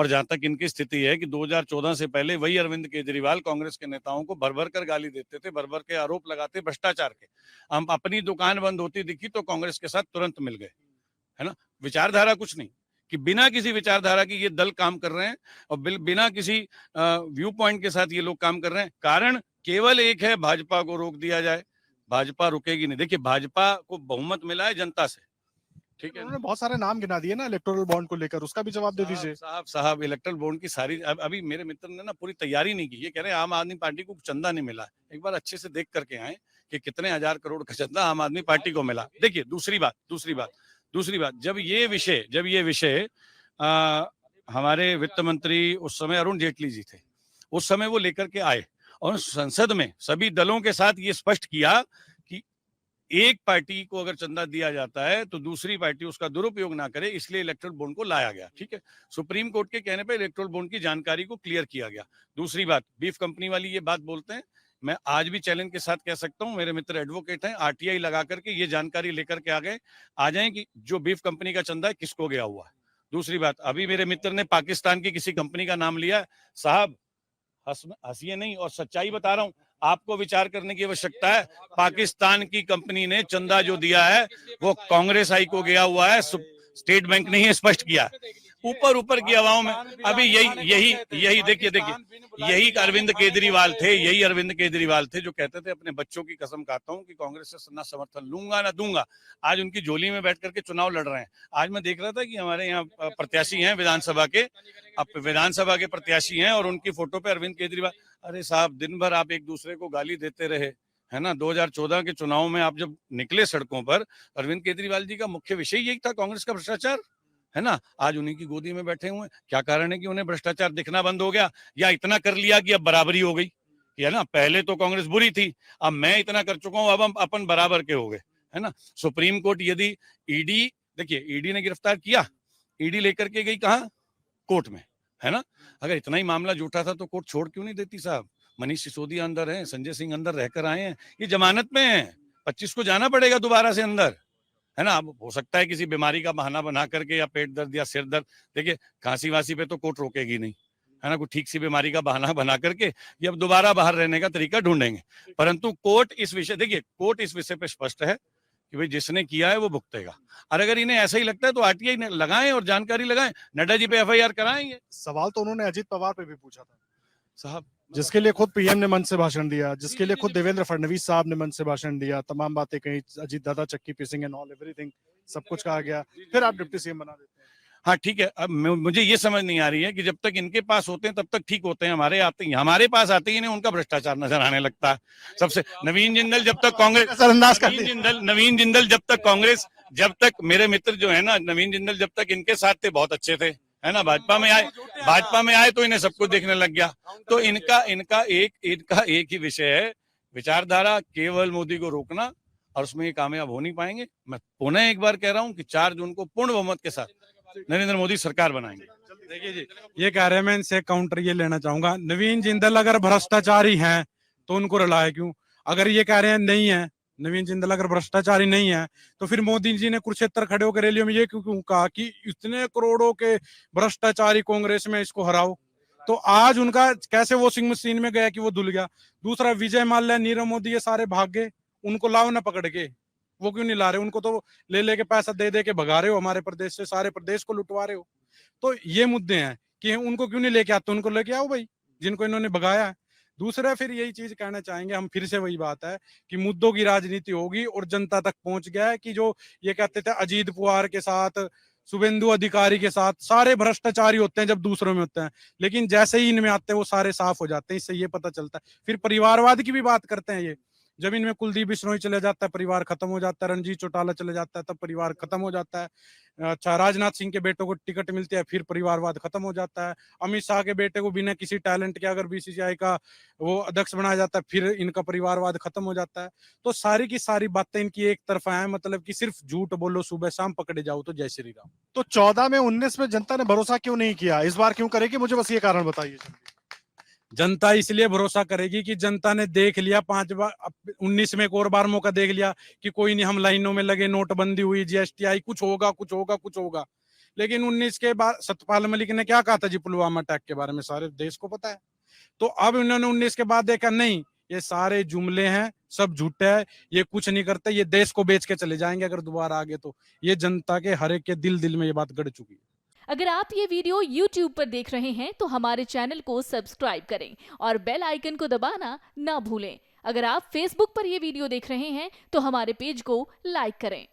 और जहां तक इनकी स्थिति है कि 2014 से पहले वही अरविंद केजरीवाल कांग्रेस के नेताओं को भर भर कर गाली देते थे, भर भर के आरोप लगाते भ्रष्टाचार के। हम अपनी दुकान बंद होती दिखी तो कांग्रेस के साथ तुरंत मिल गए, है ना। विचारधारा कुछ नहीं, कि बिना किसी विचारधारा की ये दल काम कर रहे हैं और बिना किसी व्यू पॉइंट के साथ ये लोग काम कर रहे हैं। कारण केवल एक है, भाजपा को रोक दिया जाए। भाजपा रुकेगी नहीं। देखिए, भाजपा को बहुमत मिला है जनता से, ठीक है। उन्होंने बहुत सारे नाम गिना दिए ना इलेक्टोरल बॉन्ड को लेकर, उसका भी जवाब दे दीजिए। साहब इलेक्ट्रल बॉन्ड की सारी अभी मेरे मित्र ने ना पूरी तैयारी नहीं की। ये कह रहे हैं आम आदमी पार्टी को चंदा नहीं मिला। एक बार अच्छे से देख करके आए कि कितने हजार करोड़ का चंदा आम आदमी पार्टी को मिला। देखिए, दूसरी बात, जब ये विषय हमारे वित्त मंत्री उस समय अरुण जेटली जी थे, उस समय वो लेकर के आए और संसद में सभी दलों के साथ ये स्पष्ट किया कि एक पार्टी को अगर चंदा दिया जाता है तो दूसरी पार्टी उसका दुरुपयोग ना करे, इसलिए इलेक्ट्रल बॉन्ड को लाया गया, ठीक है। सुप्रीम कोर्ट के कहने पर इलेक्ट्रल बॉन्ड की जानकारी को क्लियर किया गया। दूसरी बात, बीफ कंपनी वाली ये बात बोलते हैं, मैं आज भी चैलेंज के साथ कह सकता हूं, मेरे मित्र एडवोकेट हैं, आरटीआई लगा करके ये जानकारी लेकर के आ जाए कि जो बीफ कंपनी का चंदा है किसको गया हुआ है। दूसरी बात, अभी मेरे मित्र ने पाकिस्तान की किसी कंपनी का नाम लिया। साहब हंसिए नहीं, और सच्चाई बता रहा हूं, आपको विचार करने की आवश्यकता है। पाकिस्तान की कंपनी ने चंदा जो दिया है वो कांग्रेस आई को गया हुआ है, स्टेट बैंक ने ही स्पष्ट किया। ऊपर की हवाओं में अभी यही देखिए यही अरविंद केजरीवाल थे जो कहते थे अपने बच्चों की कसम खाता हूं कि कांग्रेस से ना समर्थन लूंगा ना दूंगा। आज उनकी झोली में बैठ करके चुनाव लड़ रहे हैं। आज मैं देख रहा था कि हमारे यहाँ प्रत्याशी हैं विधानसभा के प्रत्याशी हैं और उनकी फोटो पे अरविंद केजरीवाल। अरे साहब, दिन भर आप एक दूसरे को गाली देते रहे, है ना। 2014 के चुनाव में आप जब निकले सड़कों पर, अरविंद केजरीवाल जी का मुख्य विषय यही था, कांग्रेस का भ्रष्टाचार, है ना। आज उन्हीं की गोदी में बैठे हुए हैं। क्या कारण है कि उन्हें भ्रष्टाचार दिखना बंद हो गया, या इतना कर लिया कि अब बराबरी हो गई, है ना। पहले तो कांग्रेस बुरी थी, अब मैं इतना कर चुका हूं, अब हम अपन बराबर के हो गए, है ना। सुप्रीम कोर्ट यदि ईडी ने गिरफ्तार किया, ईडी लेकर के गई कहां, कोर्ट में, है ना। अगर इतना ही मामला झूठा था तो कोर्ट छोड़ क्यों नहीं देती साहब। मनीष सिसोदिया अंदर है, संजय सिंह अंदर रहकर आए हैं, ये जमानत में है। 25 को जाना पड़ेगा दोबारा से अंदर, है ना। अब हो सकता है किसी बीमारी का बहाना बना करके, या पेट दर्द या सिर दर्द, देखिए खांसी वासी पे तो कोर्ट रोकेगी नहीं, है ना। कोई ठीक सी बीमारी का बहाना बना करके ये अब दोबारा बाहर रहने का तरीका ढूंढेंगे। परंतु कोर्ट इस विषय पे स्पष्ट है कि भाई जिसने किया है वो भुगतेगा। और अगर इन्हें ऐसा ही लगता है तो आरटीआई लगाएं और जानकारी लगाएं, नड्डा जी पे एफआईआर कराएंगे। सवाल तो उन्होंने अजीत पवार पे भी पूछा था साहब, जिसके लिए खुद पीएम ने मंच से भाषण दिया, जिसके लिए खुद देवेंद्र फडणवीस साहब ने मंच से भाषण दिया, तमाम बातें कही, अजीत दादा चक्की पीसिंग एंड ऑल एवरीथिंग, सब कुछ कहा गया, फिर आप डिप्टी सीएम बना देते हैं। हाँ ठीक है, अब मुझे ये समझ नहीं आ रही है कि जब तक इनके पास होते हैं तब तक ठीक होते हैं, हमारे पास आते ही नहीं उनका भ्रष्टाचार नजर आने लगता है। सबसे नवीन जिंदल जब तक कांग्रेस जब तक मेरे मित्र जो है ना, नवीन जिंदल जब तक इनके साथ थे बहुत अच्छे थे, है ना। भाजपा में आए तो इन्हें सब कुछ देखने लग गया। तो इनका एक ही विषय है, विचारधारा, केवल मोदी को रोकना, और उसमें ये कामयाब हो नहीं पाएंगे। मैं पुनः एक बार कह रहा हूं कि 4 जून को पूर्ण बहुमत के साथ नरेंद्र मोदी सरकार बनाएंगे। देखिए जी, ये कह रहे हैं, मैं इनसे काउंटर ये लेना चाहूंगा, नवीन जिंदल अगर भ्रष्टाचारी हैं तो उनको रुलाए क्यों? अगर ये कह रहे हैं नहीं है, नवीन जिंदल अगर भ्रष्टाचारी नहीं है, तो फिर मोदी जी ने कुरुक्षेत्र खड़े होकर रैलियों में ये क्यों कहा कि इतने करोड़ों के भ्रष्टाचारी कांग्रेस में, इसको हराओ? तो आज उनका कैसे वॉशिंग मशीन में गया कि वो धुल गया। दूसरा, विजय माल्या, नीरव मोदी, ये सारे भाग गए, उनको लाओ ना पकड़ के, वो क्यों नहीं ला रहे? उनको तो ले लेके पैसा दे दे के भगा रहे हो हमारे प्रदेश से, सारे प्रदेश को लुटवा रहे हो। तो ये मुद्दे हैं कि उनको क्यों नहीं लेके आते, उनको लेके आओ भाई, जिनको इन्होंने भगाया है। दूसरा, फिर यही चीज कहना चाहेंगे हम, फिर से वही बात है कि मुद्दों की राजनीति होगी और जनता तक पहुंच गया है कि जो ये कहते थे अजीत पवार के साथ, शुभेंदु अधिकारी के साथ सारे भ्रष्टाचारी होते हैं जब दूसरों में होते हैं, लेकिन जैसे ही इनमें आते हैं वो सारे साफ हो जाते हैं। इससे ये पता चलता है। फिर परिवारवाद की भी बात करते हैं ये, जब इनमें कुलदीप बिश्नोई चले जाता है परिवार खत्म हो जाता है, रणजीत चौटाला चले जाता है तब परिवार खत्म हो जाता है। अच्छा, राजनाथ सिंह के बेटों को टिकट मिलती है, फिर परिवारवाद खत्म हो जाता है। अमित शाह के बेटे को बिना किसी टैलेंट के अगर बीसीसीआई का वो अध्यक्ष बनाया जाता है, फिर इनका परिवारवाद खत्म हो जाता है। तो सारी की सारी बातें इनकी एक तरफा है, मतलब कि सिर्फ झूठ बोलो सुबह शाम, पकड़े जाओ तो जय श्री राम। तो 14 में 19 में जनता ने भरोसा क्यों नहीं किया, इस बार क्यों करेगी? मुझे बस ये कारण बताइए। जनता इसलिए भरोसा करेगी कि जनता ने देख लिया 5 बार, 19 में एक और बार मौका देख लिया कि कोई नहीं, हम लाइनों में लगे, नोटबंदी हुई, जीएसटी आई, कुछ होगा। लेकिन 19 के बाद सत्यपाल मलिक ने क्या कहा था जी पुलवामा अटैक के बारे में, सारे देश को पता है। तो अब इन्होंने 19 के बाद देखा नहीं, ये सारे जुमले हैं, सब झूठे है, ये कुछ नहीं करते, ये देश को बेच के चले जाएंगे अगर दोबारा आगे। तो ये जनता के हर एक के दिल में ये बात गड़ चुकी है। अगर आप ये वीडियो YouTube पर देख रहे हैं तो हमारे चैनल को सब्सक्राइब करें और बेल आइकन को दबाना ना भूलें। अगर आप Facebook पर ये वीडियो देख रहे हैं तो हमारे पेज को लाइक करें।